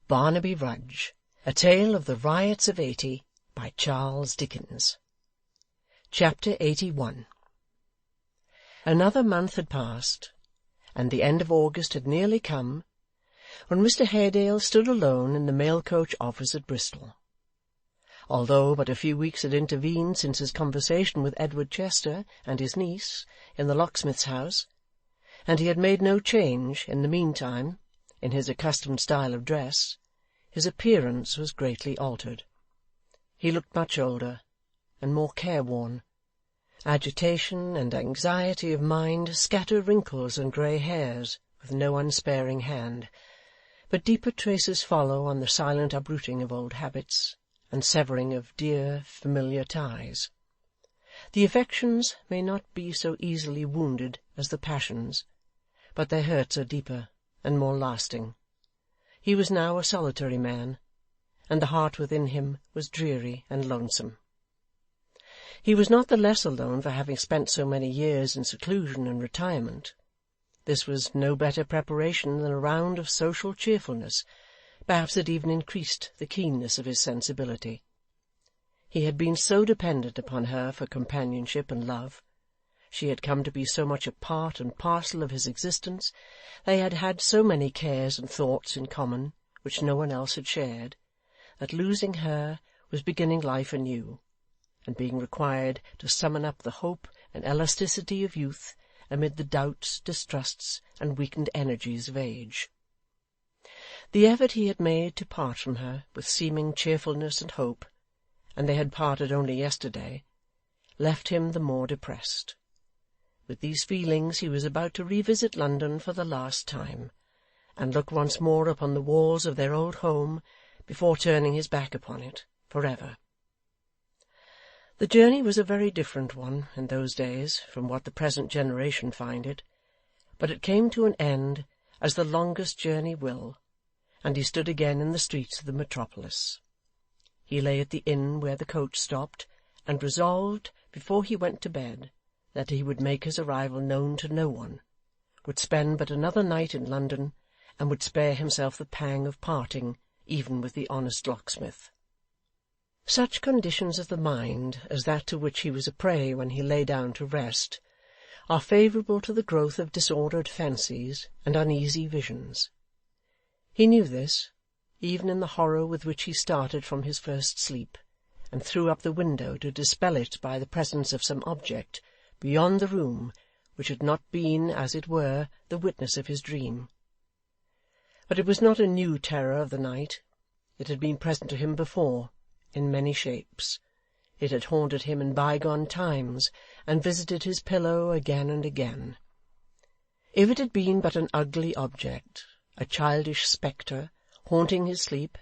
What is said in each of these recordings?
Barnaby Rudge, A Tale of the Riots of '80, by Charles Dickens. Chapter 81. Another month had passed, and the end of August had nearly come, when Mr Haredale stood alone in the mail-coach office at Bristol. Although but a few weeks had intervened since his conversation with Edward Chester and his niece in the locksmith's house, and he had made no change, in the meantime, in his accustomed style of dress, his appearance was greatly altered. He looked much older, and more careworn. Agitation and anxiety of mind scatter wrinkles and grey hairs with no unsparing hand, but deeper traces follow on the silent uprooting of old habits, and severing of dear familiar ties. The affections may not be so easily wounded as the passions, but their hurts are deeper and more lasting. He was now a solitary man, and the heart within him was dreary and lonesome. He was not the less alone for having spent so many years in seclusion and retirement. This was no better preparation than a round of social cheerfulness. Perhaps it even increased the keenness of his sensibility. He had been so dependent upon her for companionship and love, she had come to be so much a part and parcel of his existence, they had had so many cares and thoughts in common which no one else had shared, that losing her was beginning life anew, and being required to summon up the hope and elasticity of youth amid the doubts, distrusts, and weakened energies of age. The effort he had made to part from her with seeming cheerfulness and hope, and they had parted only yesterday, left him the more depressed. With these feelings he was about to revisit London for the last time, and look once more upon the walls of their old home before turning his back upon it for ever. The journey was a very different one in those days from what the present generation find it, but it came to an end as the longest journey will, and he stood again in the streets of the metropolis. He lay at the inn where the coach stopped, and resolved, before he went to bed, that he would make his arrival known to no one, would spend but another night in London, and would spare himself the pang of parting even with the honest locksmith. Such conditions of the mind as that to which he was a prey when he lay down to rest are favourable to the growth of disordered fancies and uneasy visions. He knew this, even in the horror with which he started from his first sleep, and threw up the window to dispel it by the presence of some object beyond the room which had not been, as it were, the witness of his dream. But it was not a new terror of the night. It had been present to him before, in many shapes. It had haunted him in bygone times, and visited his pillow again and again. If it had been but an ugly object, a childish spectre, haunting his sleep,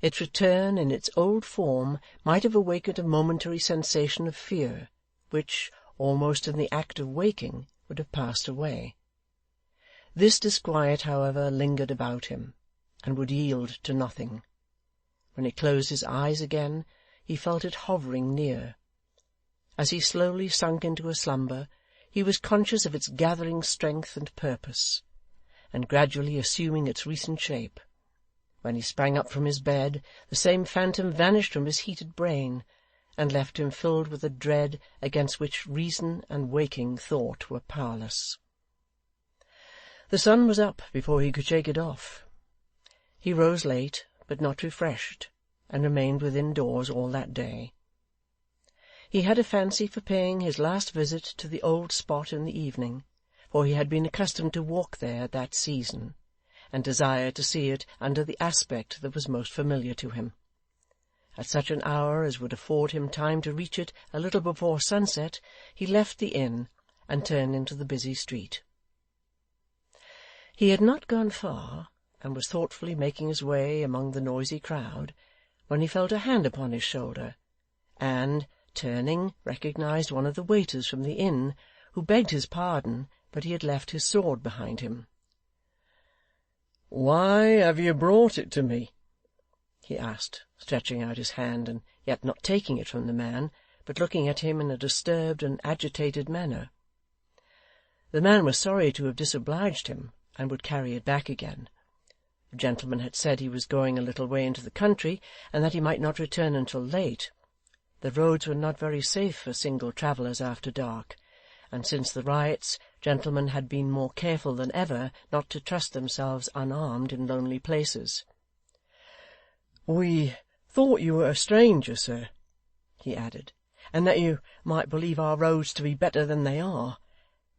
its return in its old form might have awakened a momentary sensation of fear, which, almost in the act of waking, would have passed away. This disquiet, however, lingered about him, and would yield to nothing. When he closed his eyes again, he felt it hovering near. As he slowly sunk into a slumber, he was conscious of its gathering strength and purpose, and gradually assuming its recent shape. When he sprang up from his bed, the same phantom vanished from his heated brain, and left him filled with a dread against which reason and waking thought were powerless. The sun was up before he could shake it off. He rose late, but not refreshed, and remained within doors all that day. He had a fancy for paying his last visit to the old spot in the evening, for he had been accustomed to walk there at that season, and desired to see it under the aspect that was most familiar to him. At such an hour as would afford him time to reach it a little before sunset, he left the inn, and turned into the busy street. He had not gone far, and was thoughtfully making his way among the noisy crowd, when he felt a hand upon his shoulder, and, turning, recognized one of the waiters from the inn, who begged his pardon, but he had left his sword behind him. "Why have you brought it to me?" he asked, stretching out his hand, and yet not taking it from the man, but looking at him in a disturbed and agitated manner. The man was sorry to have disobliged him, and would carry it back again. The gentleman had said he was going a little way into the country, and that he might not return until late. The roads were not very safe for single travellers after dark, and since the riots, gentlemen had been more careful than ever not to trust themselves unarmed in lonely places. "We thought you were a stranger, sir," he added, "and that you might believe our roads to be better than they are.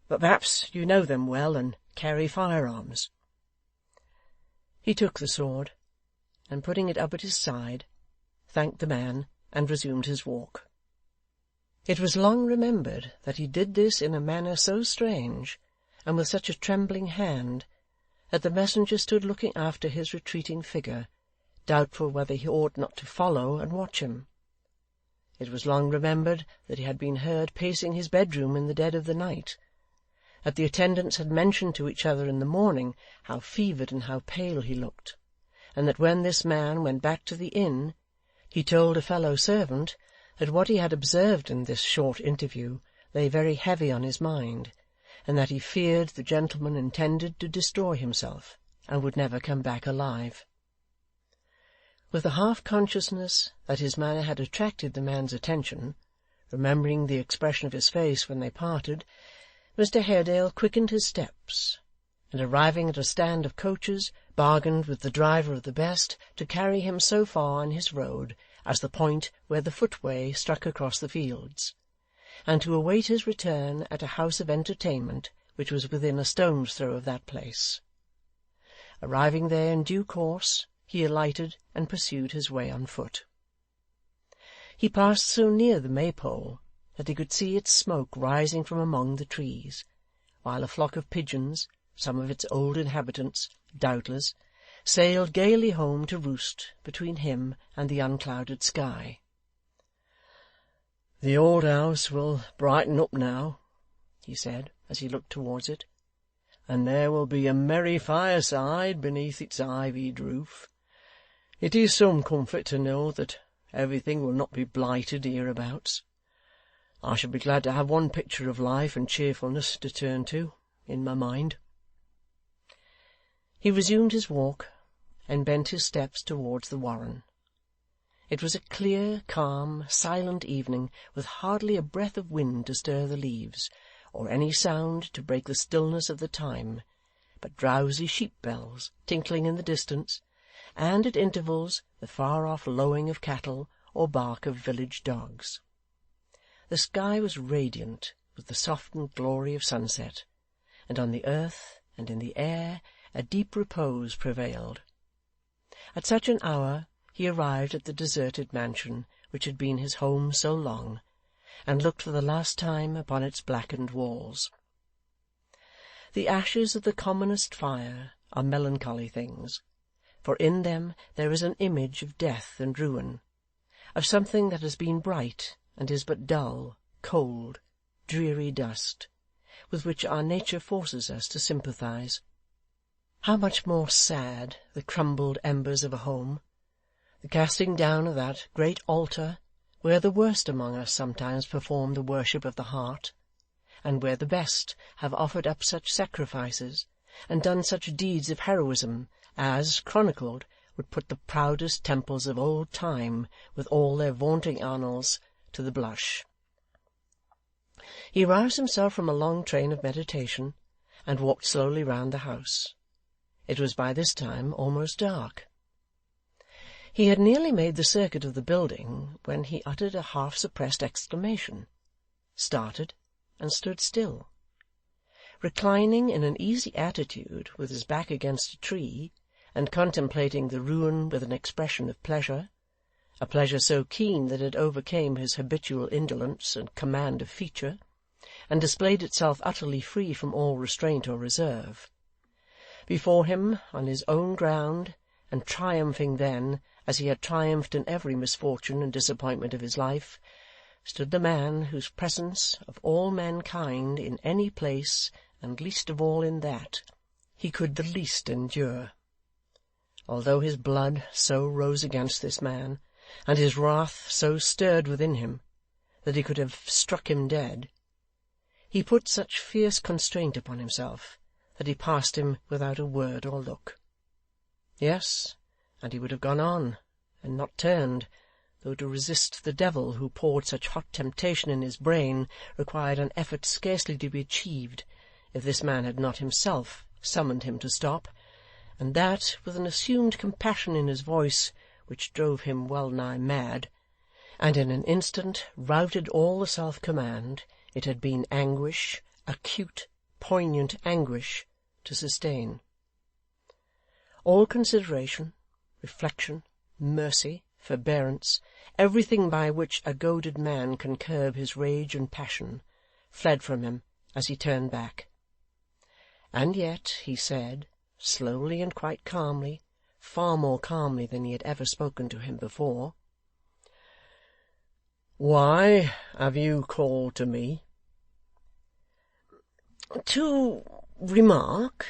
But perhaps you know them well, and carry firearms." He took the sword, and putting it up at his side, thanked the man, and resumed his walk. It was long remembered that he did this in a manner so strange, and with such a trembling hand, that the messenger stood looking after his retreating figure, doubtful whether he ought not to follow and watch him. It was long remembered that he had been heard pacing his bedroom in the dead of the night, that the attendants had mentioned to each other in the morning how fevered and how pale he looked, and that when this man went back to the inn, he told a fellow servant that what he had observed in this short interview lay very heavy on his mind, and that he feared the gentleman intended to destroy himself, and would never come back alive. With a half-consciousness that his manner had attracted the man's attention, remembering the expression of his face when they parted, Mr Haredale quickened his steps, and arriving at a stand of coaches, bargained with the driver of the best to carry him so far on his road as the point where the footway struck across the fields, and to await his return at a house of entertainment which was within a stone's throw of that place. Arriving there in due course, he alighted and pursued his way on foot. He passed so near the maypole that he could see its smoke rising from among the trees, while a flock of pigeons, some of its old inhabitants, doubtless, sailed gaily home to roost between him and the unclouded sky. "The old house will brighten up now," he said, as he looked towards it, "and there will be a merry fireside beneath its ivied roof. It is some comfort to know that everything will not be blighted hereabouts. I shall be glad to have one picture of life and cheerfulness to turn to, in my mind." He resumed his walk, and bent his steps towards the Warren. It was a clear, calm, silent evening, with hardly a breath of wind to stir the leaves, or any sound to break the stillness of the time, but drowsy sheep-bells tinkling in the distance, and at intervals the far-off lowing of cattle or bark of village dogs. The sky was radiant with the softened glory of sunset, and on the earth and in the air a deep repose prevailed. At such an hour he arrived at the deserted mansion which had been his home so long, and looked for the last time upon its blackened walls. The ashes of the commonest fire are melancholy things, for in them there is an image of death and ruin, of something that has been bright and is but dull, cold, dreary dust, with which our nature forces us to sympathize. How much more sad the crumbled embers of a home, the casting down of that great altar where the worst among us sometimes perform the worship of the heart, and where the best have offered up such sacrifices, and done such deeds of heroism as, chronicled, would put the proudest temples of old time, with all their vaunting annals, to the blush. He roused himself from a long train of meditation, and walked slowly round the house. It was by this time almost dark. He had nearly made the circuit of the building, when he uttered a half-suppressed exclamation, started, and stood still. Reclining in an easy attitude, with his back against a tree, and contemplating the ruin with an expression of pleasure, a pleasure so keen that it overcame his habitual indolence and command of feature, and displayed itself utterly free from all restraint or reserve. Before him, on his own ground, and triumphing then, as he had triumphed in every misfortune and disappointment of his life, stood the man whose presence, of all mankind, in any place, and least of all in that, he could the least endure. Although his blood so rose against this man, and his wrath so stirred within him, that he could have struck him dead, he put such fierce constraint upon himself that he passed him without a word or look. Yes, and he would have gone on, and not turned, though to resist the devil who poured such hot temptation in his brain required an effort scarcely to be achieved, if this man had not himself summoned him to stop, and that with an assumed compassion in his voice which drove him well nigh mad, and in an instant routed all the self-command it had been anguish, acute, poignant anguish, to sustain. All consideration, reflection, mercy, forbearance, everything by which a goaded man can curb his rage and passion, fled from him as he turned back. And yet he said, slowly and quite calmly, far more calmly than he had ever spoken to him before, "Why have you called to me?" "To remark,"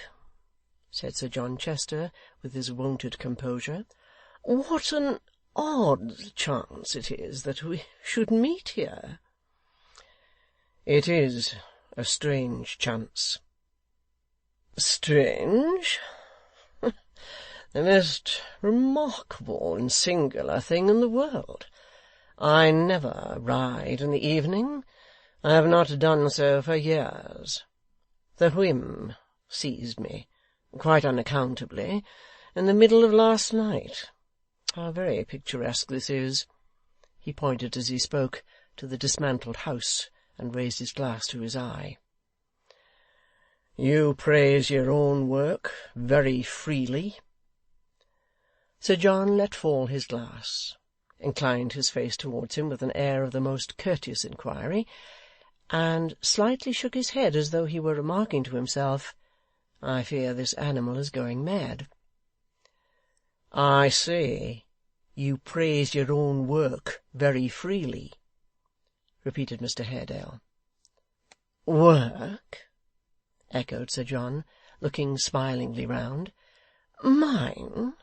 said Sir John Chester, with his wonted composure, "what an odd chance it is that we should meet here." "It is a strange chance." "Strange? The most remarkable and singular thing in the world. I never ride in the evening. I have not done so for years. The whim seized me, quite unaccountably, in the middle of last night. How very picturesque this is!" He pointed, as he spoke, to the dismantled house, and raised his glass to his eye. "You praise your own work very freely." Sir John let fall his glass, inclined his face towards him with an air of the most courteous inquiry, and slightly shook his head as though he were remarking to himself, "I fear this animal is going mad." "I say, you praise your own work very freely," repeated Mr Haredale. "Work?" echoed Sir John, looking smilingly round. "Mine?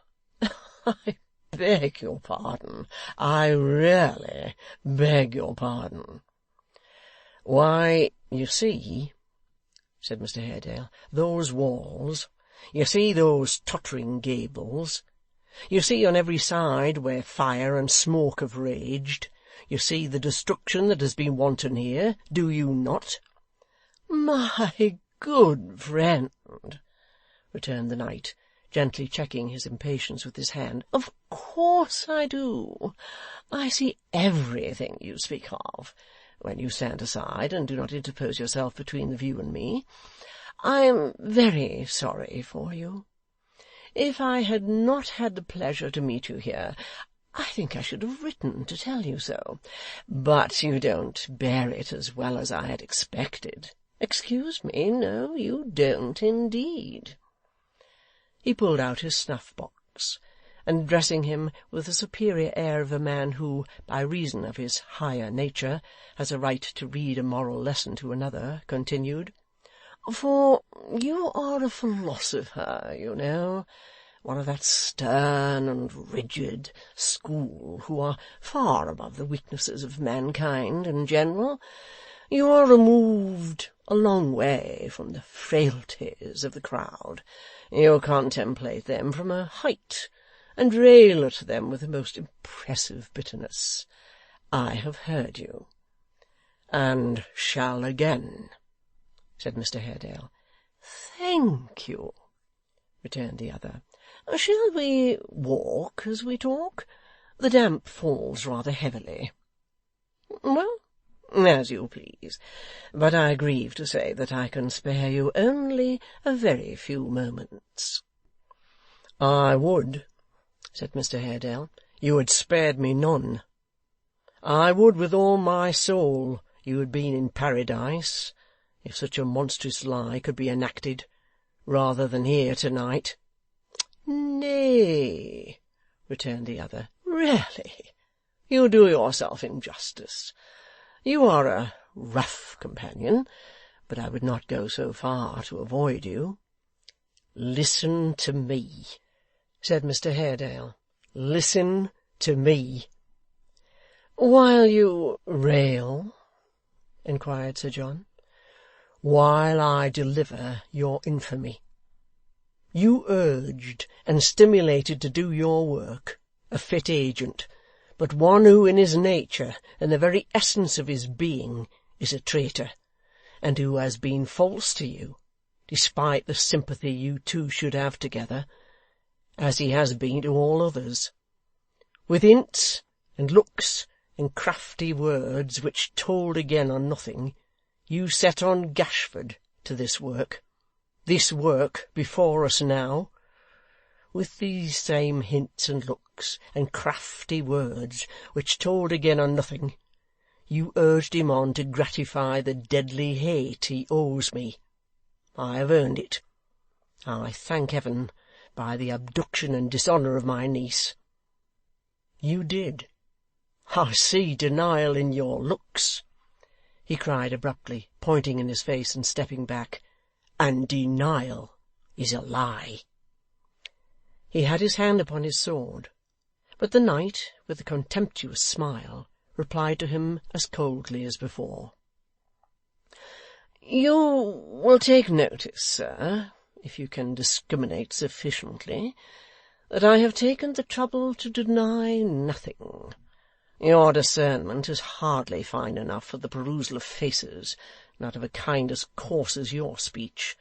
I beg your pardon. I really beg your pardon." "Why, you see," said Mr Haredale, "those walls, you see those tottering gables, you see on every side where fire and smoke have raged, you see the destruction that has been wanton here, do you not?" "My good friend," returned the knight, gently checking his impatience with his hand, "of course I do. I see everything you speak of, when you stand aside and do not interpose yourself between the view and me. I am very sorry for you. If I had not had the pleasure to meet you here, I think I should have written to tell you so. But you don't bear it as well as I had expected. Excuse me, no, you don't indeed." He pulled out his snuff-box, and addressing him with the superior air of a man who, by reason of his higher nature, has a right to read a moral lesson to another, continued, "For you are a philosopher, you know, one of that stern and rigid school who are far above the weaknesses of mankind in general. You are removed a long way from the frailties of the crowd. You contemplate them from a height, and rail at them with the most impressive bitterness. I have heard you, and shall again," said Mr Haredale. "Thank you," returned the other. "Shall we walk as we talk? The damp falls rather heavily." "Well, as you please, but I grieve to say that I can spare you only a very few moments." "I would," said Mr Haredale, "you had spared me none. I would with all my soul you had been in paradise, if such a monstrous lie could be enacted, rather than here to-night." "Nay," returned the other, "really, you do yourself injustice. You are a rough companion, but I would not go so far to avoid you." "Listen to me," said Mr Haredale. "Listen to me." "While you rail?" inquired Sir John. "While I deliver your infamy. You urged and stimulated to do your work a fit agent, but one who in his nature and the very essence of his being is a traitor, and who has been false to you, despite the sympathy you two should have together, as he has been to all others. With hints and looks and crafty words which told again on nothing, you set on Gashford to this work before us now. With these same hints and looks and crafty words which told again on nothing, you urged him on to gratify the deadly hate he owes me. I have earned it, I thank Heaven, by the abduction and dishonour of my niece. You did. I see denial in your looks,' he cried abruptly, pointing in his face and stepping back, 'and denial is a lie.' He had his hand upon his sword, but the knight, with a contemptuous smile, replied to him as coldly as before. 'You will take notice, sir, if you can discriminate sufficiently, that I have taken the trouble to deny nothing. Your discernment is hardly fine enough for the perusal of faces, not of a kind as coarse as your speech,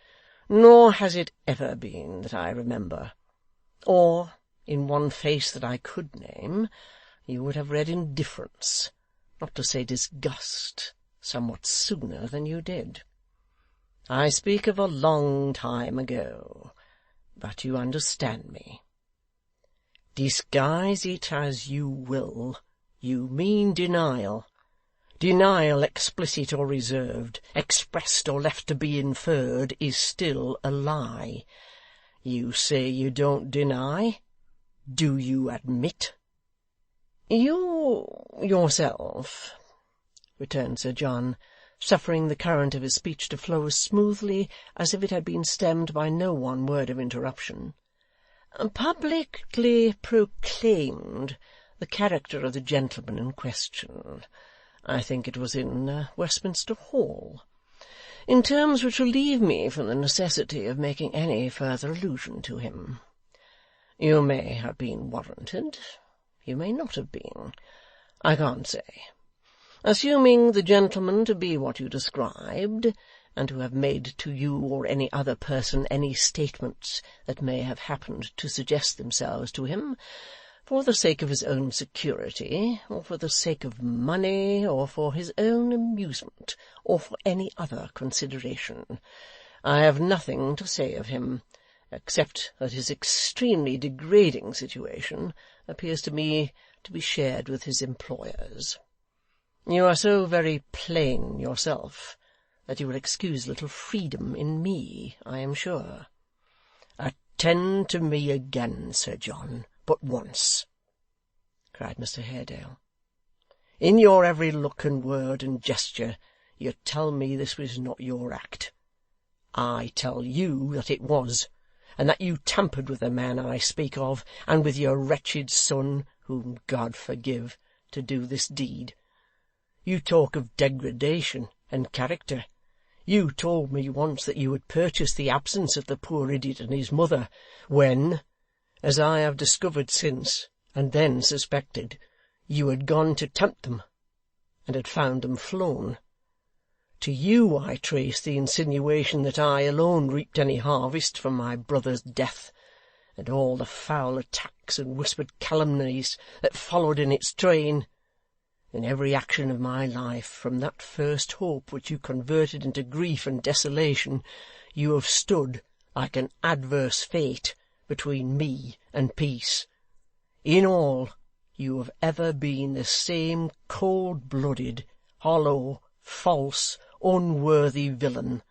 nor has it ever been that I remember. Or, in one face that I could name, you would have read indifference, not to say disgust, somewhat sooner than you did. I speak of a long time ago, but you understand me. Disguise it as you will, you mean denial. Denial, explicit or reserved, expressed or left to be inferred, is still a lie. You say you don't deny. Do you admit?' 'You yourself,' returned Sir John, suffering the current of his speech to flow as smoothly as if it had been stemmed by no one word of interruption, "publicly proclaimed the character of the gentleman in question. I think it was in Westminster Hall, in terms which relieve me from the necessity of making any further allusion to him. You may have been warranted, you may not have been. I can't say. Assuming the gentleman to be what you described, and to have made to you or any other person any statements that may have happened to suggest themselves to him, for the sake of his own security, or for the sake of money, or for his own amusement, or for any other consideration, I have nothing to say of him, except that his extremely degrading situation appears to me to be shared with his employers. You are so very plain yourself, that you will excuse a little freedom in me, I am sure. Attend to me again, Sir John, but once,' cried Mr Haredale. 'In your every look and word and gesture, you tell me this was not your act. I tell you that it was, and that you tampered with the man I speak of, and with your wretched son, whom God forgive, to do this deed. You talk of degradation and character. You told me once that you had purchased the absence of the poor idiot and his mother, when, as I have discovered since, and then suspected, you had gone to tempt them, and had found them flown. To you I trace the insinuation that I alone reaped any harvest from my brother's death, and all the foul attacks and whispered calumnies that followed in its train. In every action of my life, from that first hope which you converted into grief and desolation, you have stood, like an adverse fate, between me and peace. In all, you have ever been the same cold-blooded, hollow, false, unworthy villain.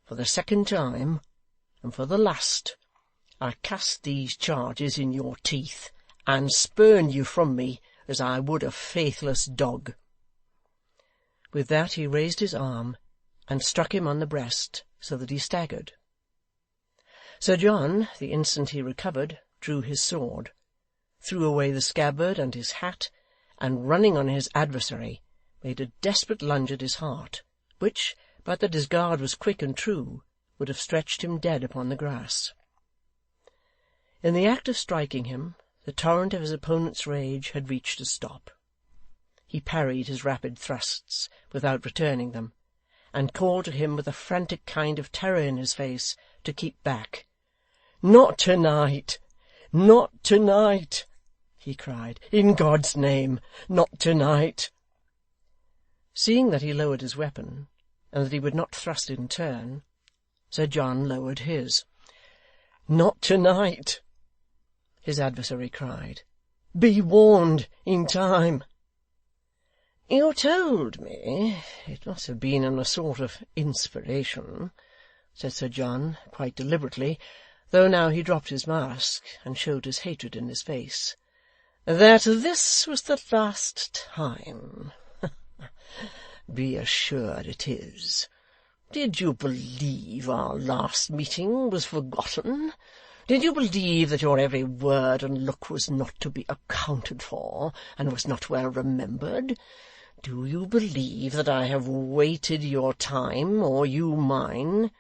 For the second time, and for the last, I cast these charges in your teeth, and spurn you from me as I would a faithless dog.' With that he raised his arm, and struck him on the breast, so that he staggered. Sir John, the instant he recovered, drew his sword, threw away the scabbard and his hat, and running on his adversary, made a desperate lunge at his heart, which, but that his guard was quick and true, would have stretched him dead upon the grass. In the act of striking him, the torrent of his opponent's rage had reached a stop. He parried his rapid thrusts without returning them, and called to him with a frantic kind of terror in his face to keep back. "Not to-night! Not to-night!" he cried. "In God's name, not to-night!" Seeing that he lowered his weapon, and that he would not thrust in turn, Sir John lowered his. "Not to-night!" his adversary cried. "Be warned in time." "You told me it must have been in a sort of inspiration," said Sir John, quite deliberately, though now he dropped his mask, and showed his hatred in his face, "that this was the last time. Be assured it is. Did you believe our last meeting was forgotten? Did you believe that your every word and look was not to be accounted for, and was not well remembered? Do you believe that I have waited your time, or you mine?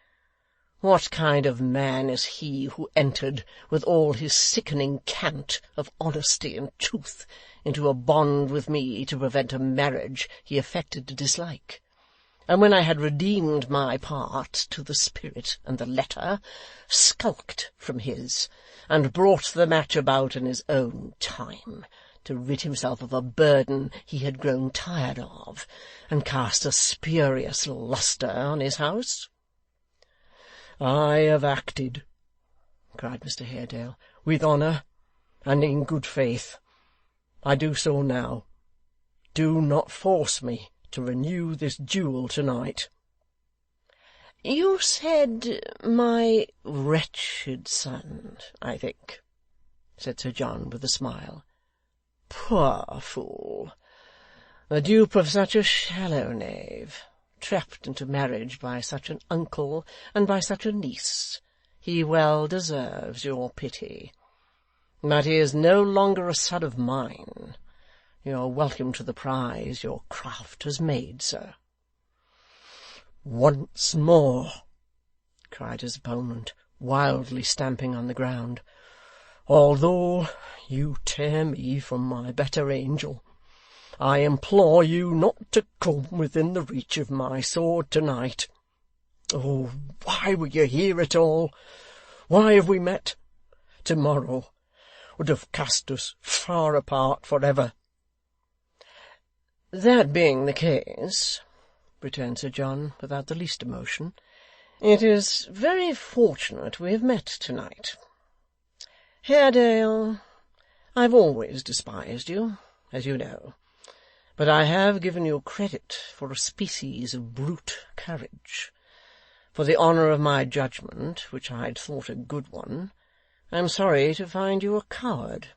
What kind of man is he who entered, with all his sickening cant of honesty and truth, into a bond with me to prevent a marriage he affected to dislike, and when I had redeemed my part to the spirit and the letter, skulked from his, and brought the match about in his own time, to rid himself of a burden he had grown tired of, and cast a spurious lustre on his house? I have acted," cried Mr Haredale, "with honour and in good faith. I do so now. Do not force me to renew this duel to-night." "You said my wretched son, I think," said Sir John with a smile. "Poor fool! The dupe of such a shallow knave, trapped into marriage by such an uncle and by such a niece. He well deserves your pity. But he is no longer a son of mine. You are welcome to the prize your craft has made, sir." "Once more," cried his opponent, wildly stamping on the ground, "although you tear me from my better angel, I implore you not to come within the reach of my sword to-night. Oh, why were you here at all? Why have we met? To-morrow would have cast us far apart for ever." "That being the case," returned Sir John, without the least emotion, "it is very fortunate we have met to-night. Haredale, I have always despised you, as you know, but I have given you credit for a species of brute courage. For the honour of my judgment, which I had thought a good one, I am sorry to find you a coward."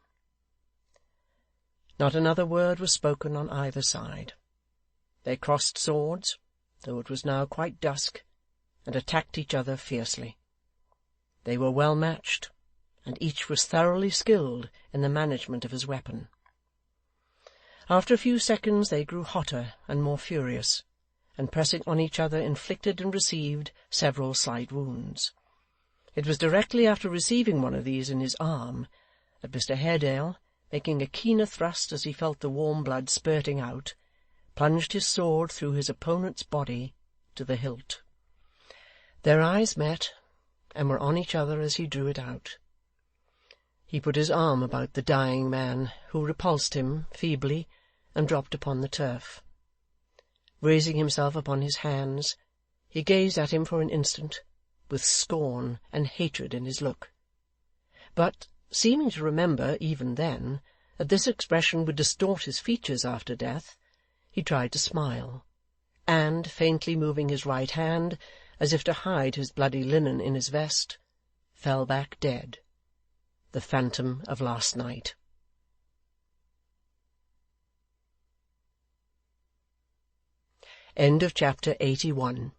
Not another word was spoken on either side. They crossed swords, though it was now quite dusk, and attacked each other fiercely. They were well matched, and each was thoroughly skilled in the management of his weapon. After a few seconds they grew hotter and more furious, and pressing on each other inflicted and received several slight wounds. It was directly after receiving one of these in his arm that Mr Haredale, making a keener thrust as he felt the warm blood spurting out, plunged his sword through his opponent's body to the hilt. Their eyes met, and were on each other as he drew it out. He put his arm about the dying man, who repulsed him feebly, and dropped upon the turf. Raising himself upon his hands, he gazed at him for an instant, with scorn and hatred in his look. But, seeming to remember, even then, that this expression would distort his features after death, he tried to smile, and, faintly moving his right hand, as if to hide his bloody linen in his vest, fell back dead, the phantom of last night. End of chapter 81.